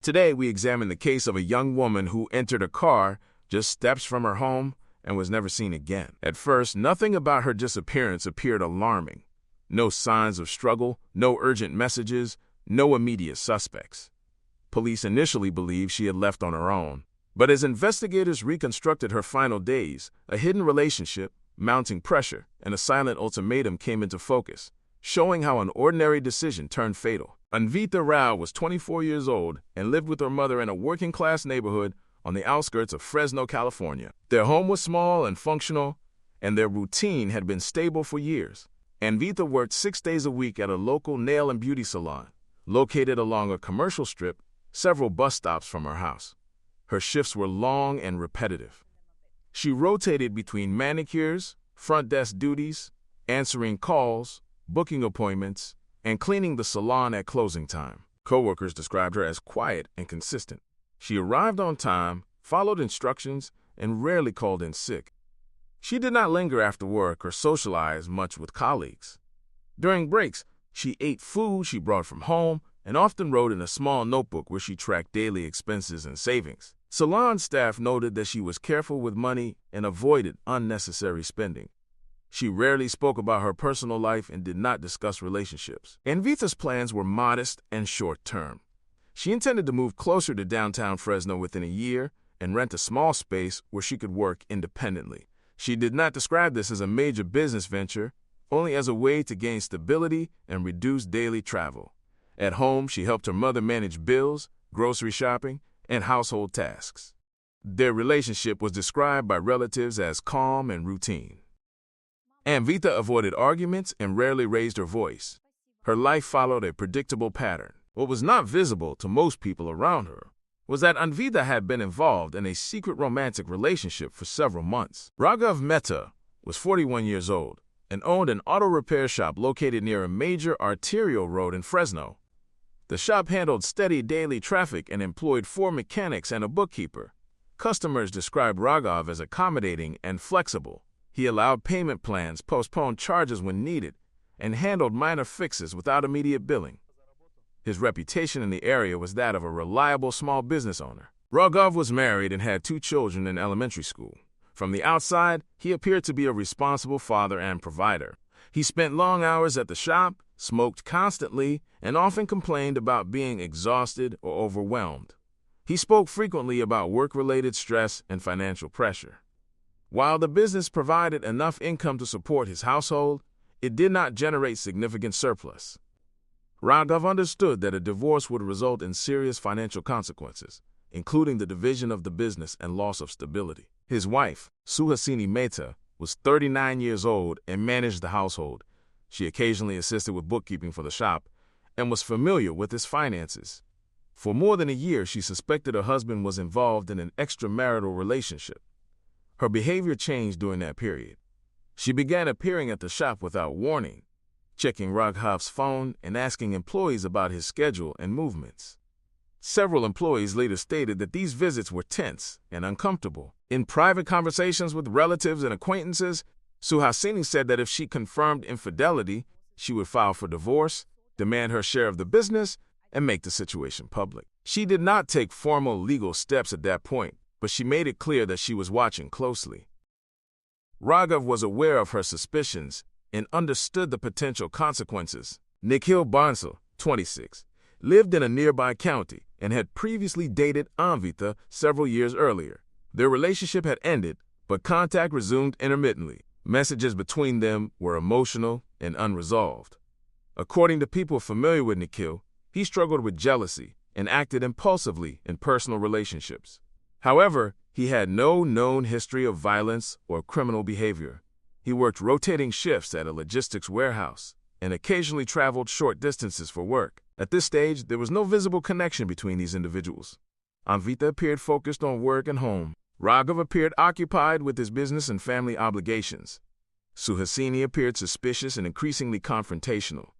Today, we examine the case of a young woman who entered a car just steps from her home and was never seen again. At first, nothing about her disappearance appeared alarming. No signs of struggle, no urgent messages, no immediate suspects. Police initially believed she had left on her own, but as investigators reconstructed her final days, a hidden relationship, mounting pressure, and a silent ultimatum came into focus, showing how an ordinary decision turned fatal. Anvita Rao was 24 years old and lived with her mother in a working-class neighborhood on the outskirts of Fresno, California. Their home was small and functional, and their routine had been stable for years. Anvita worked 6 days a week at a local nail and beauty salon, located along a commercial strip several bus stops from her house. Her shifts were long and repetitive. She rotated between manicures, front desk duties, answering calls, booking appointments, and cleaning the salon at closing time. Coworkers described her as quiet and consistent. She arrived on time, followed instructions, and rarely called in sick. She did not linger after work or socialize much with colleagues. During breaks, she ate food she brought from home and often wrote in a small notebook where she tracked daily expenses and savings. Salon staff noted that she was careful with money and avoided unnecessary spending. She rarely spoke about her personal life and did not discuss relationships. Anvita's plans were modest and short-term. She intended to move closer to downtown Fresno within a year and rent a small space where she could work independently. She did not describe this as a major business venture, only as a way to gain stability and reduce daily travel. At home, she helped her mother manage bills, grocery shopping, and household tasks. Their relationship was described by relatives as calm and routine. Anvita avoided arguments and rarely raised her voice. Her life followed a predictable pattern. What was not visible to most people around her was that Anvita had been involved in a secret romantic relationship for several months. Raghav Mehta was 41 years old and owned an auto repair shop located near a major arterial road in Fresno. The shop handled steady daily traffic and employed 4 mechanics and a bookkeeper. Customers described Raghav as accommodating and flexible. He allowed payment plans, postponed charges when needed, and handled minor fixes without immediate billing. His reputation in the area was that of a reliable small business owner. Raghav was married and had 2 children in elementary school. From the outside, he appeared to be a responsible father and provider. He spent long hours at the shop, smoked constantly, and often complained about being exhausted or overwhelmed. He spoke frequently about work-related stress and financial pressure. While the business provided enough income to support his household, it did not generate significant surplus. Raghav understood that a divorce would result in serious financial consequences, including the division of the business and loss of stability. His wife, Suhasini Mehta, was 39 years old and managed the household. She occasionally assisted with bookkeeping for the shop and was familiar with his finances. For more than a year, she suspected her husband was involved in an extramarital relationship. Her behavior changed during that period. She began appearing at the shop without warning, checking Raghav's phone and asking employees about his schedule and movements. Several employees later stated that these visits were tense and uncomfortable. In private conversations with relatives and acquaintances, Suhasini said that if she confirmed infidelity, she would file for divorce, demand her share of the business, and make the situation public. She did not take formal legal steps at that point, but she made it clear that she was watching closely. Raghav was aware of her suspicions and understood the potential consequences. Nikhil Bansal, 26, lived in a nearby county and had previously dated Anvita several years earlier. Their relationship had ended, but contact resumed intermittently. Messages between them were emotional and unresolved. According to people familiar with Nikhil, he struggled with jealousy and acted impulsively in personal relationships. However, he had no known history of violence or criminal behavior. He worked rotating shifts at a logistics warehouse and occasionally traveled short distances for work. At this stage, there was no visible connection between these individuals. Anvita appeared focused on work and home. Raghav appeared occupied with his business and family obligations. Suhasini appeared suspicious and increasingly confrontational.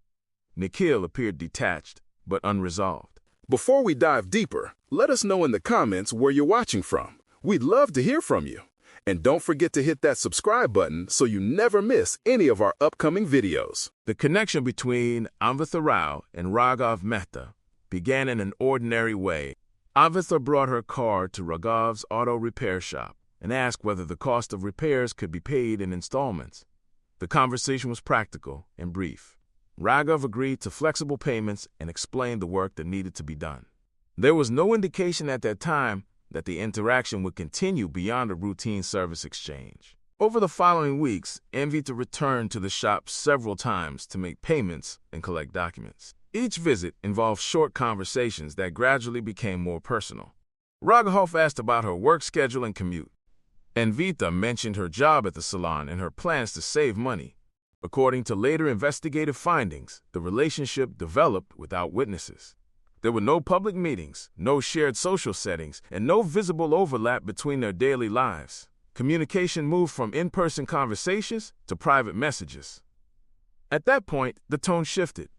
Nikhil appeared detached but unresolved. Before we dive deeper, let us know in the comments where you're watching from. We'd love to hear from you. And don't forget to hit that subscribe button so you never miss any of our upcoming videos. The connection between Anvita Rao and Raghav Mehta began in an ordinary way. Anvita brought her car to Raghav's auto repair shop and asked whether the cost of repairs could be paid in installments. The conversation was practical and brief. Raghav agreed to flexible payments and explained the work that needed to be done. There was no indication at that time that the interaction would continue beyond a routine service exchange. Over the following weeks, Anvita returned to the shop several times to make payments and collect documents. Each visit involved short conversations that gradually became more personal. Raghav asked about her work schedule and commute. Anvita mentioned her job at the salon and her plans to save money. According to later investigative findings, the relationship developed without witnesses. There were no public meetings, no shared social settings, and no visible overlap between their daily lives. Communication moved from in-person conversations to private messages. At that point, the tone shifted.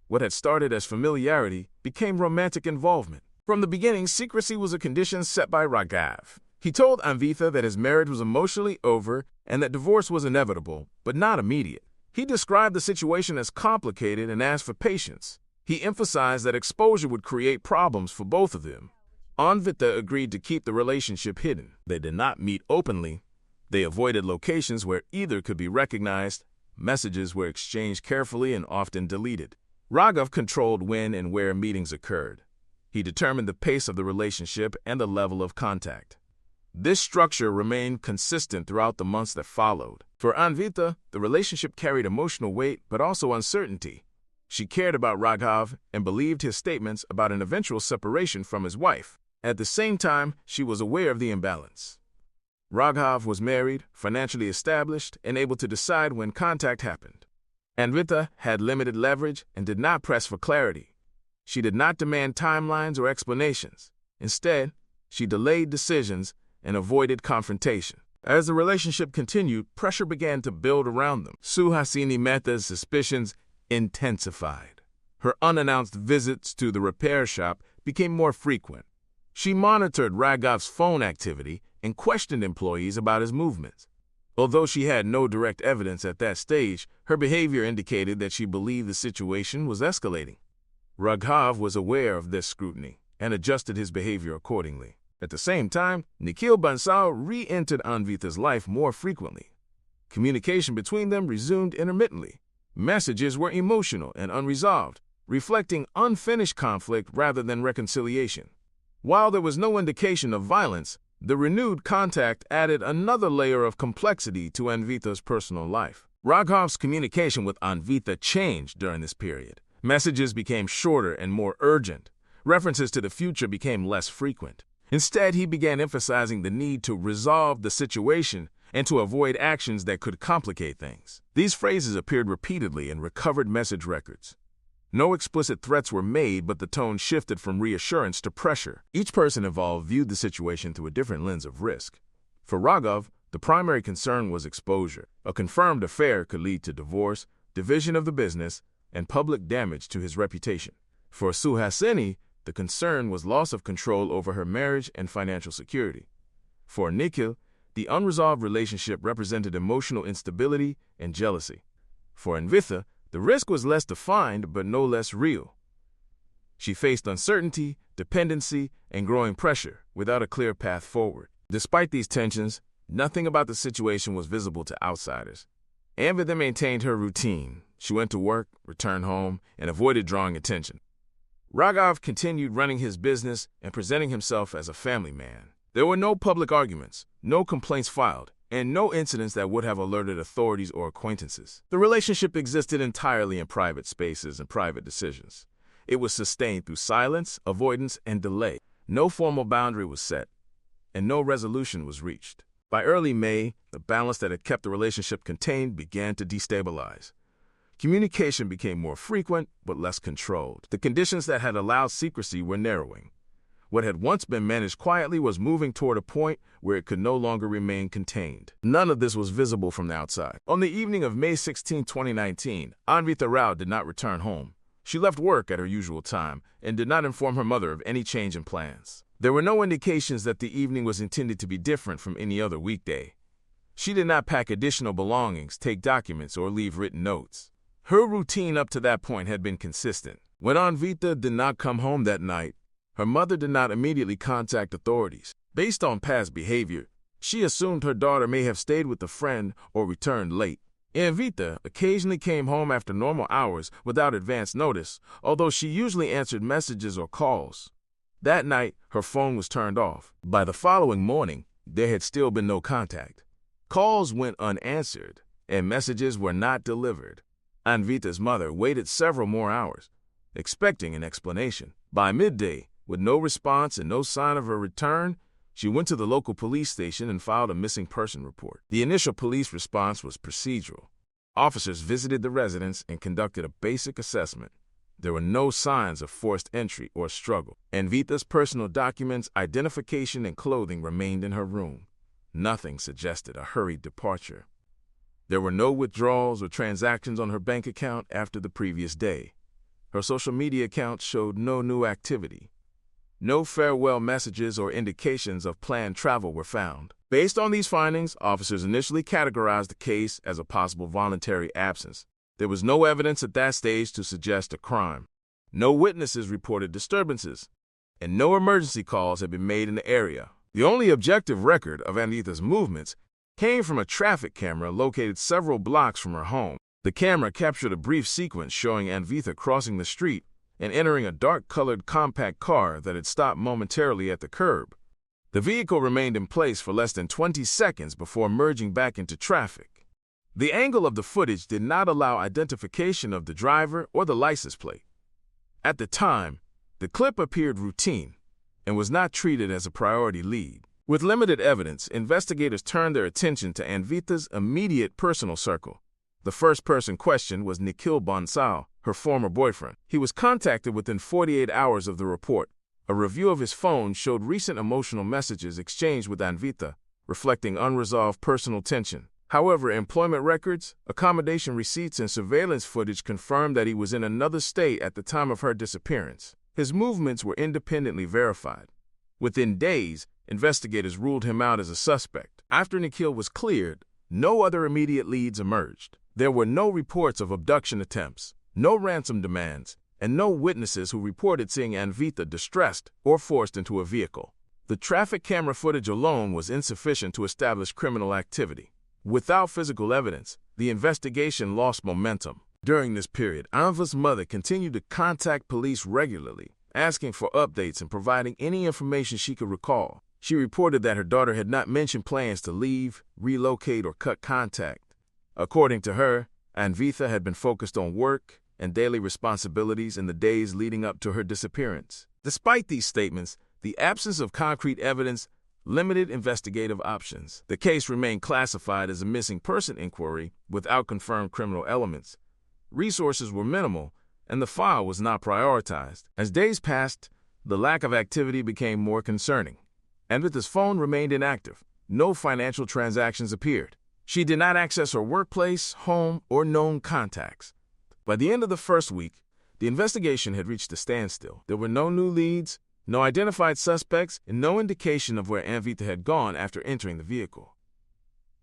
What had started as familiarity became romantic involvement. From the beginning, secrecy was a condition set by Raghav. He told Anvita that his marriage was emotionally over and that divorce was inevitable, but not immediate. He described the situation as complicated and asked for patience. He emphasized that exposure would create problems for both of them. Anvita agreed to keep the relationship hidden. They did not meet openly. They avoided locations where either could be recognized. Messages were exchanged carefully and often deleted. Raghav controlled when and where meetings occurred. He determined the pace of the relationship and the level of contact. This structure remained consistent throughout the months that followed. For Anvita, the relationship carried emotional weight but also uncertainty. She cared about Raghav and believed his statements about an eventual separation from his wife. At the same time, she was aware of the imbalance. Raghav was married, financially established, and able to decide when contact happened. Anvita had limited leverage and did not press for clarity. She did not demand timelines or explanations. Instead, she delayed decisions and avoided confrontation. As the relationship continued, pressure began to build around them. Suhasini Mehta's suspicions intensified. Her unannounced visits to the repair shop became more frequent. She monitored Raghav's phone activity and questioned employees about his movements. Although she had no direct evidence at that stage, her behavior indicated that she believed the situation was escalating. Raghav was aware of this scrutiny and adjusted his behavior accordingly. At the same time, Nikhil Bansal re-entered Anvita's life more frequently. Communication between them resumed intermittently. Messages were emotional and unresolved, reflecting unfinished conflict rather than reconciliation. While there was no indication of violence, the renewed contact added another layer of complexity to Anvita's personal life. Raghav's communication with Anvita changed during this period. Messages became shorter and more urgent. References to the future became less frequent. Instead, he began emphasizing the need to resolve the situation and to avoid actions that could complicate things. These phrases appeared repeatedly in recovered message records. No explicit threats were made, but the tone shifted from reassurance to pressure. Each person involved viewed the situation through a different lens of risk. For Raghav, the primary concern was exposure. A confirmed affair could lead to divorce, division of the business, and public damage to his reputation. For Suhasini, the concern was loss of control over her marriage and financial security. For Nikhil, the unresolved relationship represented emotional instability and jealousy. For Anvita, the risk was less defined but no less real. She faced uncertainty, dependency, and growing pressure without a clear path forward. Despite these tensions, nothing about the situation was visible to outsiders. Anvita maintained her routine. She went to work, returned home, and avoided drawing attention. Raghav continued running his business and presenting himself as a family man. There were no public arguments, no complaints filed, and no incidents that would have alerted authorities or acquaintances. The relationship existed entirely in private spaces and private decisions. It was sustained through silence, avoidance, and delay. No formal boundary was set, and no resolution was reached. By early May, the balance that had kept the relationship contained began to destabilize. Communication became more frequent, but less controlled. The conditions that had allowed secrecy were narrowing. What had once been managed quietly was moving toward a point where it could no longer remain contained. None of this was visible from the outside. On the evening of May 16, 2019, Anvita Rao did not return home. She left work at her usual time and did not inform her mother of any change in plans. There were no indications that the evening was intended to be different from any other weekday. She did not pack additional belongings, take documents, or leave written notes. Her routine up to that point had been consistent. When Anvita did not come home that night, Her mother did not immediately contact authorities. Based on past behavior, she assumed her daughter may have stayed with a friend or returned late. Anvita occasionally came home after normal hours without advance notice, although she usually answered messages or calls. That night, her phone was turned off. By the following morning, there had still been no contact. Calls went unanswered, and messages were not delivered. Anvita's mother waited several more hours, expecting an explanation. By midday, with no response and no sign of her return, she went to the local police station and filed a missing person report. The initial police response was procedural. Officers visited the residence and conducted a basic assessment. There were no signs of forced entry or struggle. Anvita's personal documents, identification, and clothing remained in her room. Nothing suggested a hurried departure. There were no withdrawals or transactions on her bank account after the previous day. Her social media accounts showed no new activity. No farewell messages or indications of planned travel were found. Based on these findings, officers initially categorized the case as a possible voluntary absence. There was no evidence at that stage to suggest a crime. No witnesses reported disturbances, and no emergency calls had been made in the area. The only objective record of Anvita's movements came from a traffic camera located several blocks from her home. The camera captured a brief sequence showing Anvita crossing the street and entering a dark-colored compact car that had stopped momentarily at the curb. The vehicle remained in place for less than 20 seconds before merging back into traffic. The angle of the footage did not allow identification of the driver or the license plate. At the time, the clip appeared routine and was not treated as a priority lead. With limited evidence, investigators turned their attention to Anvita's immediate personal circle. The first person questioned was Nikhil Bansal, her former boyfriend. He was contacted within 48 hours of the report. A review of his phone showed recent emotional messages exchanged with Anvita, reflecting unresolved personal tension. However, employment records, accommodation receipts, and surveillance footage confirmed that he was in another state at the time of her disappearance. His movements were independently verified. Within days, investigators ruled him out as a suspect. After Nikhil was cleared, no other immediate leads emerged. There were no reports of abduction attempts, no ransom demands, and no witnesses who reported seeing Anvita distressed or forced into a vehicle. The traffic camera footage alone was insufficient to establish criminal activity. Without physical evidence, the investigation lost momentum. During this period, Anva's mother continued to contact police regularly, asking for updates and providing any information she could recall. She reported that her daughter had not mentioned plans to leave, relocate, or cut contact. According to her, Anvita had been focused on work and daily responsibilities in the days leading up to her disappearance. Despite these statements, the absence of concrete evidence limited investigative options. The case remained classified as a missing person inquiry without confirmed criminal elements. Resources were minimal, and the file was not prioritized. As days passed, the lack of activity became more concerning. Anvita's phone remained inactive. No financial transactions appeared. She did not access her workplace, home, or known contacts. By the end of the first week, the investigation had reached a standstill. There were no new leads, no identified suspects, and no indication of where Anvita had gone after entering the vehicle.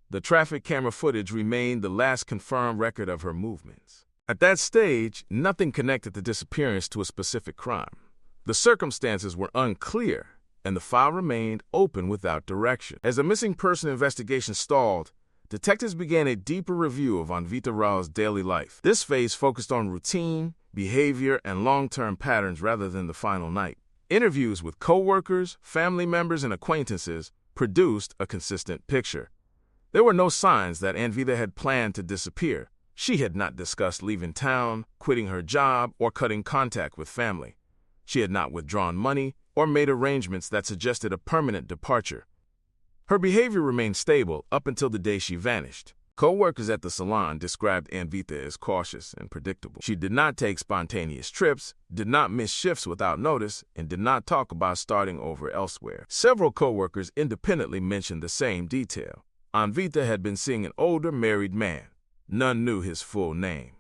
The traffic camera footage remained the last confirmed record of her movements. At that stage, nothing connected the disappearance to a specific crime. The circumstances were unclear, and the file remained open without direction. As the missing person investigation stalled, detectives began a deeper review of Anvita Rao's daily life. This phase focused on routine, behavior, and long-term patterns rather than the final night. Interviews with co-workers, family members, and acquaintances produced a consistent picture. There were no signs that Anvita had planned to disappear. She had not discussed leaving town, quitting her job, or cutting contact with family. She had not withdrawn money or made arrangements that suggested a permanent departure. Her behavior remained stable up until the day she vanished. Co-workers at the salon described Anvita as cautious and predictable. She did not take spontaneous trips, did not miss shifts without notice, and did not talk about starting over elsewhere. Several co-workers independently mentioned the same detail. Anvita had been seeing an older married man. None knew his full name.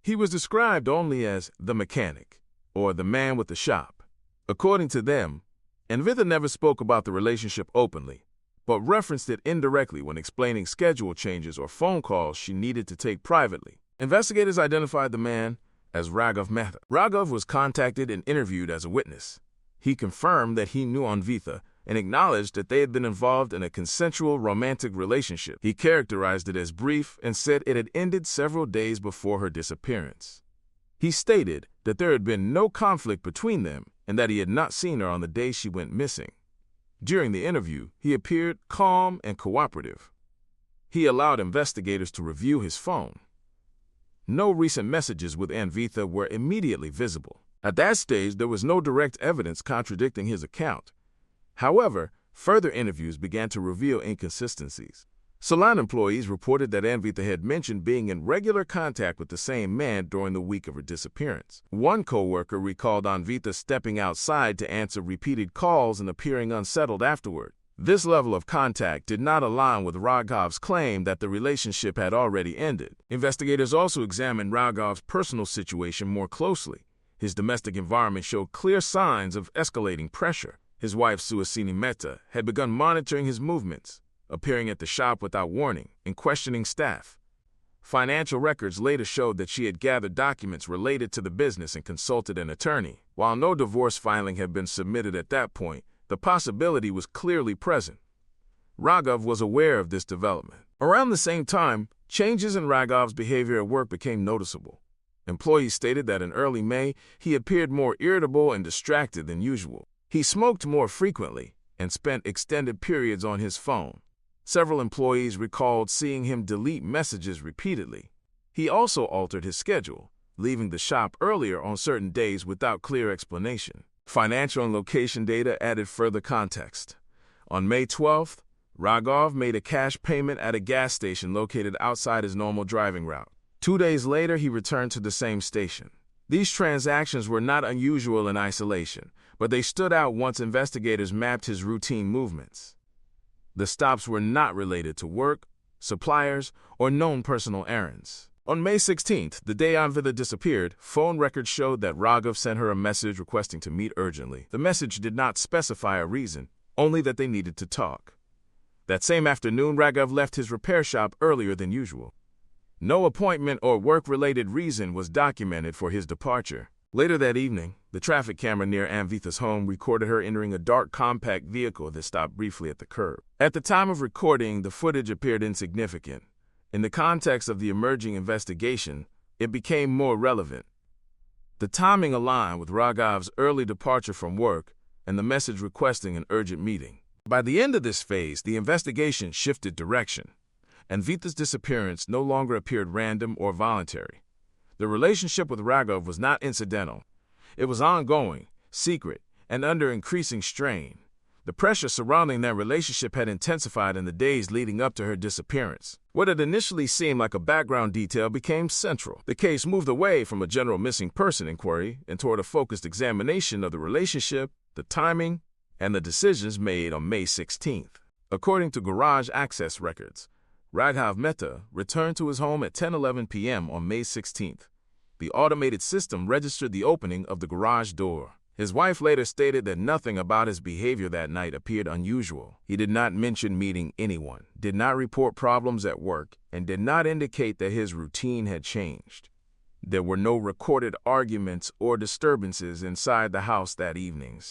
He was described only as the mechanic, or the man with the shop. According to them, Anvita never spoke about the relationship openly, but referenced it indirectly when explaining schedule changes or phone calls she needed to take privately. Investigators identified the man as Raghav Mehta. Raghav was contacted and interviewed as a witness. He confirmed that he knew Anvita and acknowledged that they had been involved in a consensual romantic relationship. He characterized it as brief and said it had ended several days before her disappearance. He stated that there had been no conflict between them and that he had not seen her on the day she went missing. During the interview, he appeared calm and cooperative. He allowed investigators to review his phone. No recent messages with Anvita were immediately visible. At that stage, there was no direct evidence contradicting his account. However, further interviews began to reveal inconsistencies. Salon employees reported that Anvita had mentioned being in regular contact with the same man during the week of her disappearance. One co-worker recalled Anvita stepping outside to answer repeated calls and appearing unsettled afterward. This level of contact did not align with Raghav's claim that the relationship had already ended. Investigators also examined Raghav's personal situation more closely. His domestic environment showed clear signs of escalating pressure. His wife, Suhasini Mehta, had begun monitoring his movements, appearing at the shop without warning and questioning staff. Financial records later showed that she had gathered documents related to the business and consulted an attorney. While no divorce filing had been submitted at that point, the possibility was clearly present. Raghav was aware of this development. Around the same time, changes in Raghav's behavior at work became noticeable. Employees stated that in early May, he appeared more irritable and distracted than usual. He smoked more frequently and spent extended periods on his phone. Several employees recalled seeing him delete messages repeatedly. He also altered his schedule, leaving the shop earlier on certain days without clear explanation. Financial and location data added further context. On May 12th, Raghav made a cash payment at a gas station located outside his normal driving route. 2 days later, he returned to the same station. These transactions were not unusual in isolation, but they stood out once investigators mapped his routine movements. The stops were not related to work, suppliers, or known personal errands. On May 16th, the day Anvita disappeared, phone records showed that Raghav sent her a message requesting to meet urgently. The message did not specify a reason, only that they needed to talk. That same afternoon, Raghav left his repair shop earlier than usual. No appointment or work-related reason was documented for his departure. Later that evening, the traffic camera near Anvita's home recorded her entering a dark compact vehicle that stopped briefly at the curb. At the time of recording, the footage appeared insignificant. In the context of the emerging investigation, it became more relevant. The timing aligned with Raghav's early departure from work and the message requesting an urgent meeting. By the end of this phase, the investigation shifted direction. Anvita's disappearance no longer appeared random or voluntary. The relationship with Raghav was not incidental. It was ongoing, secret, and under increasing strain. The pressure surrounding that relationship had intensified in the days leading up to her disappearance. What had initially seemed like a background detail became central. The case moved away from a general missing person inquiry and toward a focused examination of the relationship, the timing, and the decisions made on May 16th. According to garage access records, Raghav Mehta returned to his home at 10:11 p.m. on May 16th. The automated system registered the opening of the garage door. His wife later stated that nothing about his behavior that night appeared unusual. He did not mention meeting anyone, did not report problems at work, and did not indicate that his routine had changed. There were no recorded arguments or disturbances inside the house that evening.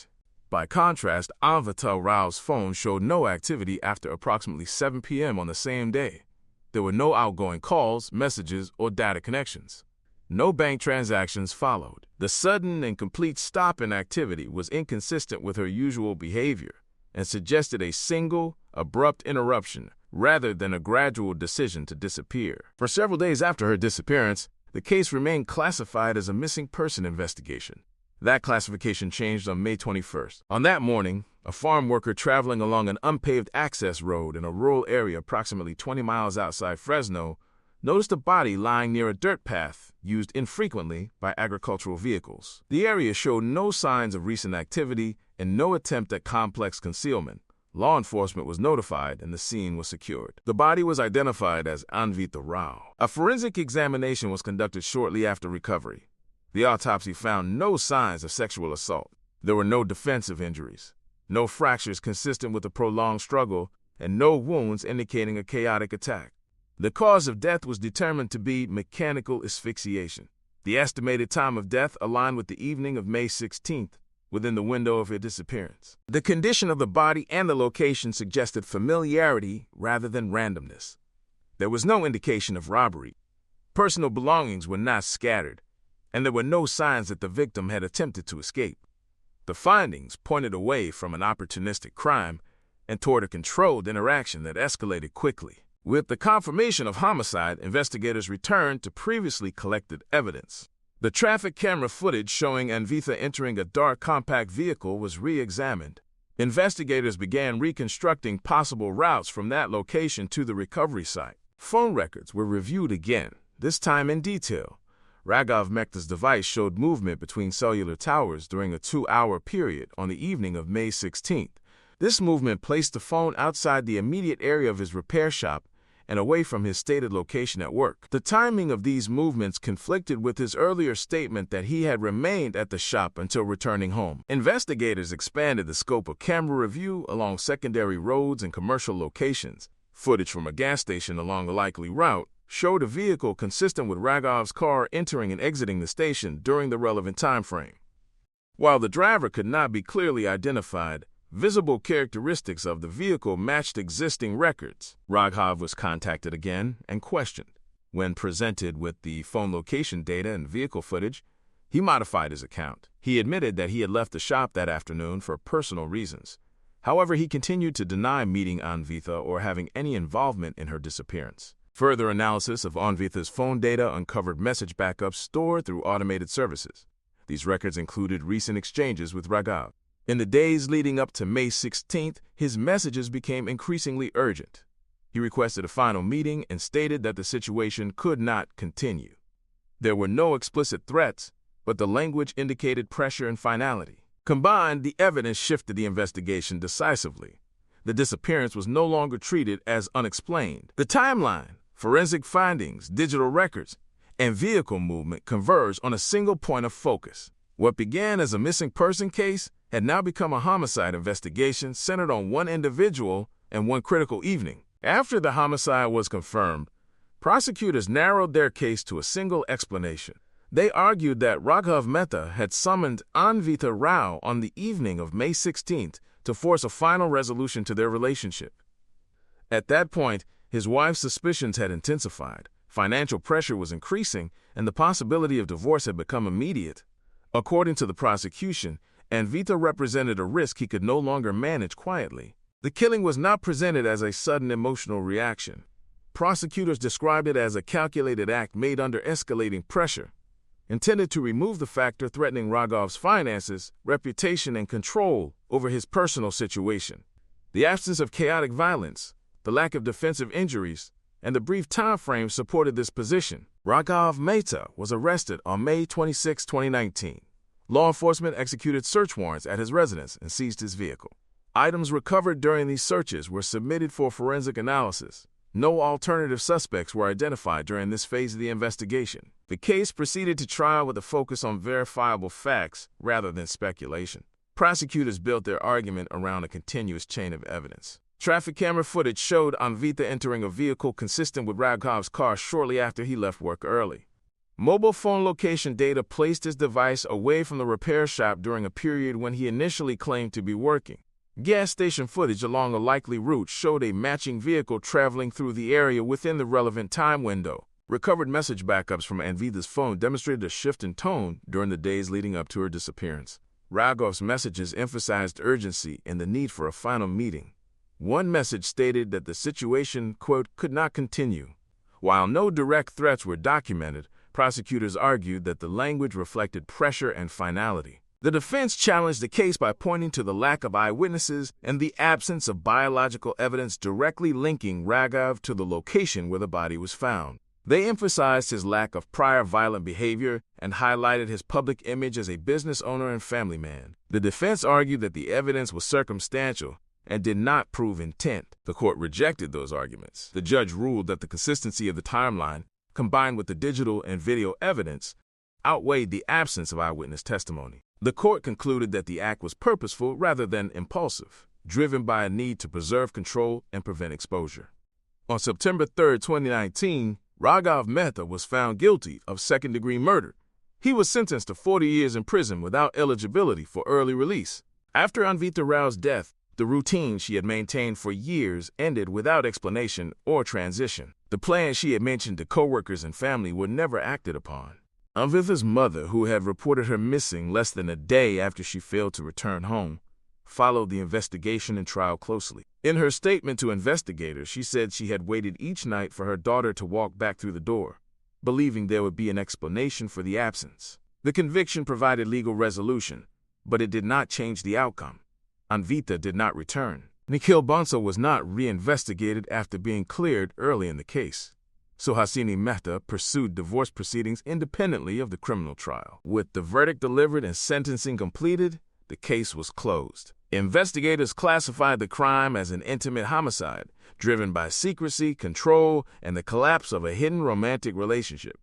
By contrast, Anvita Rao's phone showed no activity after approximately 7 p.m. on the same day. There were no outgoing calls, messages, or data connections. No bank transactions followed. The sudden and complete stop in activity was inconsistent with her usual behavior and suggested a single, abrupt interruption rather than a gradual decision to disappear. For several days after her disappearance, the case remained classified as a missing person investigation. That classification changed on May 21st. On that morning, a farm worker traveling along an unpaved access road in a rural area approximately 20 miles outside Fresno noticed a body lying near a dirt path used infrequently by agricultural vehicles. The area showed no signs of recent activity and no attempt at complex concealment. Law enforcement was notified and the scene was secured. The body was identified as Anvita Rao. A forensic examination was conducted shortly after recovery. The autopsy found no signs of sexual assault. There were no defensive injuries, no fractures consistent with a prolonged struggle, and no wounds indicating a chaotic attack. The cause of death was determined to be mechanical asphyxiation. The estimated time of death aligned with the evening of May 16th, within the window of her disappearance. The condition of the body and the location suggested familiarity rather than randomness. There was no indication of robbery. Personal belongings were not scattered, and there were no signs that the victim had attempted to escape. The findings pointed away from an opportunistic crime and toward a controlled interaction that escalated quickly. With the confirmation of homicide, investigators returned to previously collected evidence. The traffic camera footage showing Anvita entering a dark compact vehicle was re-examined. Investigators began reconstructing possible routes from that location to the recovery site. Phone records were reviewed again, this time in detail. Raghav Mehta's device showed movement between cellular towers during a 2-hour period on the evening of May 16th. This movement placed the phone outside the immediate area of his repair shop and away from his stated location at work. The timing of these movements conflicted with his earlier statement that he had remained at the shop until returning home. Investigators expanded the scope of camera review along secondary roads and commercial locations. Footage from a gas station along the likely route showed a vehicle consistent with Raghav's car entering and exiting the station during the relevant time frame. While the driver could not be clearly identified, visible characteristics of the vehicle matched existing records. Raghav was contacted again and questioned. When presented with the phone location data and vehicle footage, he modified his account. He admitted that he had left the shop that afternoon for personal reasons. However, he continued to deny meeting Anvita or having any involvement in her disappearance. Further analysis of Anvita's phone data uncovered message backups stored through automated services. These records included recent exchanges with Raghav. In the days leading up to May 16th, his messages became increasingly urgent. He requested a final meeting and stated that the situation could not continue. There were no explicit threats, but the language indicated pressure and finality. Combined, the evidence shifted the investigation decisively. The disappearance was no longer treated as unexplained. The timeline, forensic findings, digital records, and vehicle movement converged on a single point of focus. What began as a missing person case had now become a homicide investigation centered on one individual and one critical evening. After the homicide was confirmed, prosecutors narrowed their case to a single explanation. They argued that Raghav Mehta had summoned Anvita Rao on the evening of May 16th to force a final resolution to their relationship. At that point, his wife's suspicions had intensified, financial pressure was increasing, and the possibility of divorce had become immediate. According to the prosecution, Anvita represented a risk he could no longer manage quietly. The killing was not presented as a sudden emotional reaction. Prosecutors described it as a calculated act made under escalating pressure, intended to remove the factor threatening Raghav's finances, reputation, and control over his personal situation. The absence of chaotic violence, the lack of defensive injuries, and the brief time frame supported this position. Raghav Mehta was arrested on May 26, 2019. Law enforcement executed search warrants at his residence and seized his vehicle. Items recovered during these searches were submitted for forensic analysis. No alternative suspects were identified during this phase of the investigation. The case proceeded to trial with a focus on verifiable facts rather than speculation. Prosecutors built their argument around a continuous chain of evidence. Traffic camera footage showed Anvita entering a vehicle consistent with Raghav's car shortly after he left work early. Mobile phone location data placed his device away from the repair shop during a period when he initially claimed to be working. Gas station footage along a likely route showed a matching vehicle traveling through the area within the relevant time window. Recovered message backups from Anvita's phone demonstrated a shift in tone during the days leading up to her disappearance. Raghav's messages emphasized urgency and the need for a final meeting. One message stated that the situation, quote, could not continue. While no direct threats were documented, prosecutors argued that the language reflected pressure and finality. The defense challenged the case by pointing to the lack of eyewitnesses and the absence of biological evidence directly linking Raghav to the location where the body was found. They emphasized his lack of prior violent behavior and highlighted his public image as a business owner and family man. The defense argued that the evidence was circumstantial and did not prove intent. The court rejected those arguments. The judge ruled that the consistency of the timeline, combined with the digital and video evidence, outweighed the absence of eyewitness testimony. The court concluded that the act was purposeful rather than impulsive, driven by a need to preserve control and prevent exposure. On September 3, 2019, Raghav Mehta was found guilty of second-degree murder He was sentenced to 40 years in prison without eligibility for early release. After Anvita Rao's death, the routine she had maintained for years ended without explanation or transition. The plans she had mentioned to coworkers and family were never acted upon. Anvita's mother, who had reported her missing less than a day after she failed to return home, followed the investigation and trial closely. In her statement to investigators, she said she had waited each night for her daughter to walk back through the door, believing there would be an explanation for the absence. The conviction provided legal resolution, but it did not change the outcome. Anvita did not return. Nikhil Bansal was not reinvestigated after being cleared early in the case. Suhasini Mehta pursued divorce proceedings independently of the criminal trial. With the verdict delivered and sentencing completed, the case was closed. Investigators classified the crime as an intimate homicide, driven by secrecy, control, and the collapse of a hidden romantic relationship.